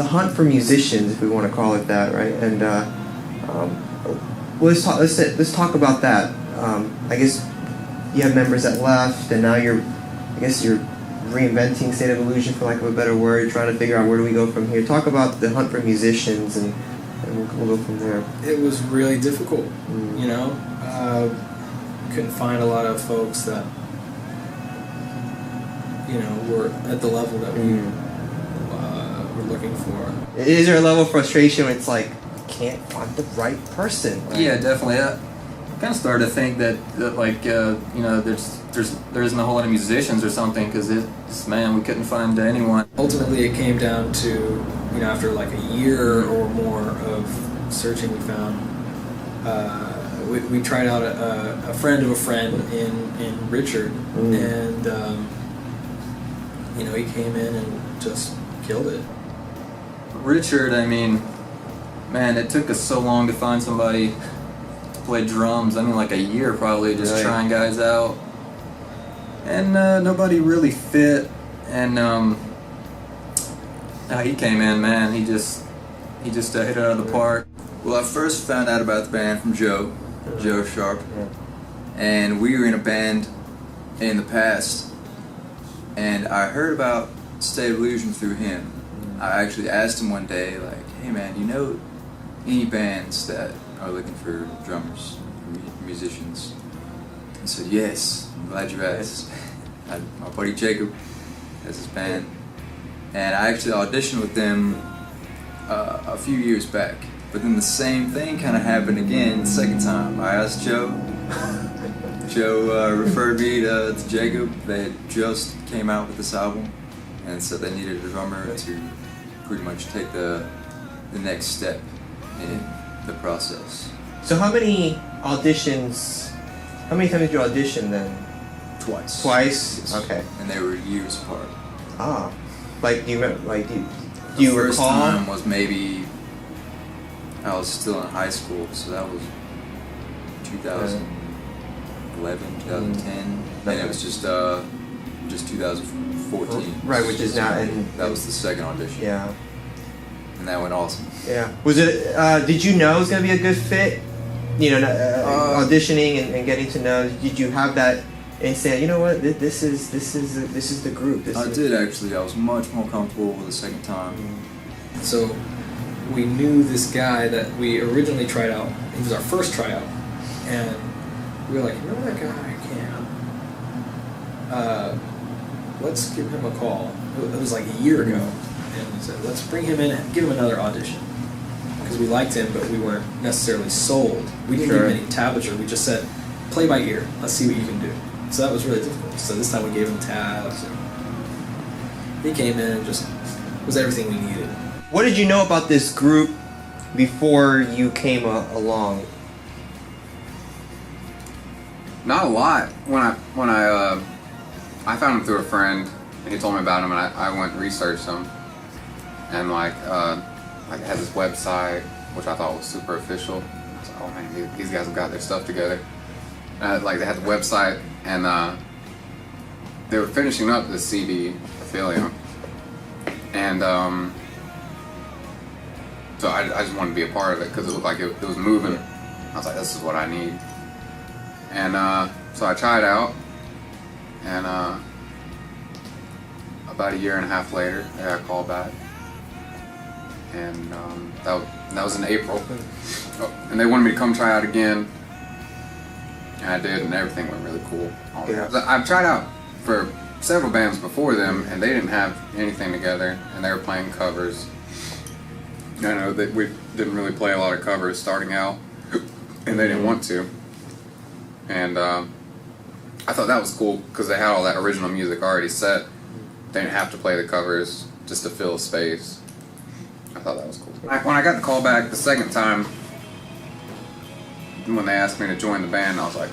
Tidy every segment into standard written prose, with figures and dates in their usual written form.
the hunt for musicians, if we want to call it that, right? And well, let's talk about that. I guess you have members that left, and now you're reinventing State of Illusion, for lack of a better word, trying to figure out where do we go from here. Talk about the hunt for musicians, and we'll go from there. It was really difficult, you know. Couldn't find a lot of folks that, you know, were at the level that we were looking for. Is there a level of frustration when it's like, can't find the right person? Right? Yeah, definitely. I kind of started to think that like, you know, there isn't a whole lot of musicians or something, because man, we couldn't find anyone. Ultimately, it came down to, you know, after like a year or more of searching, we found we tried out a friend of a friend in Richard, and you know, he came in and just killed it. Richard, I mean, man, it took us so long to find somebody to play drums. I mean, like a year probably, just trying guys out, and nobody really fit. And he came in, man. He just hit it out of the park. Well, I first found out about the band from Joe Sharp, and we were in a band in the past, and I heard about State of Illusion through him. I actually asked him one day, like, hey man, you know any bands that are looking for drummers, musicians? He said, yes, I'm glad you asked. My buddy Jacob has his band, and I actually auditioned with them a few years back. But then the same thing kind of happened again the second time. I asked Joe. Joe referred me to Jacob. They had just came out with this album, and so they needed a drummer to pretty much take the next step in the process. So how many auditions? How many times did you audition then? Twice. Twice. Yes. Okay. And they were years apart. Ah, like do you remember? Like do The you first recall? time was maybe I was still in high school, so that was 2011, 2010, and it was just 2014. Right, which is now in. That was the second audition. Yeah. And that went awesome. Yeah. Was it? Did you know it was gonna be a good fit? You know, auditioning and getting to know. Did you have that instant? You know what? This is the group. I did actually. I was much more comfortable with the second time. So we knew this guy that we originally tried out. He was our first tryout, and we were like, remember that guy? Let's give him a call. It was like a year ago, and we said, let's bring him in and give him another audition, because we liked him, but we weren't necessarily sold. We didn't give him any tablature. We just said, play by ear. Let's see what you can do. So that was really difficult. So this time we gave him tabs, and he came in and just was everything we needed. What did you know about this group before you came along? Not a lot. When I found him through a friend, and he told me about him, and I went and researched him, and like had this website which I thought was super official. I was like, oh man, these guys have got their stuff together. Like they had the website, and they were finishing up the CD Ophelia, and so I just wanted to be a part of it because it looked like it was moving. I was like, this is what I need. And so I tried out, and about a year and a half later, I got a call back, and that was in April. And they wanted me to come try out again, and I did, and everything went really cool. Yeah. I've tried out for several bands before them, and they didn't have anything together, and they were playing covers. I know that we didn't really play a lot of covers starting out, and they didn't want to. And I thought that was cool because they had all that original music already set. They didn't have to play the covers just to fill space. I thought that was cool. When I got the call back the second time, when they asked me to join the band, I was like,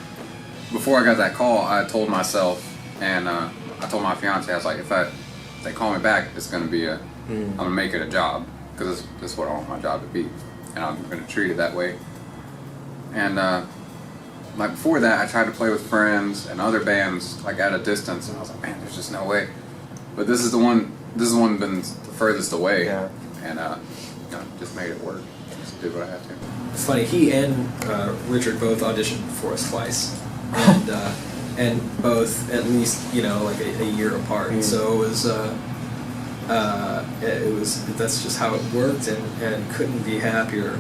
before I got that call, I told myself, and I told my fiance, I was like, if they call me back, it's going to be I'm going to make it a job, because this is what I want my job to be, and I'm going to treat it that way. And like before that, I tried to play with friends and other bands like at a distance, and I was like, man, there's just no way. But this is the one been the furthest away. Yeah. and just made it work. Just did what I had to. It's funny. He and Richard both auditioned for us twice, and both at least like a year apart. So it was that's just how it worked, and couldn't be happier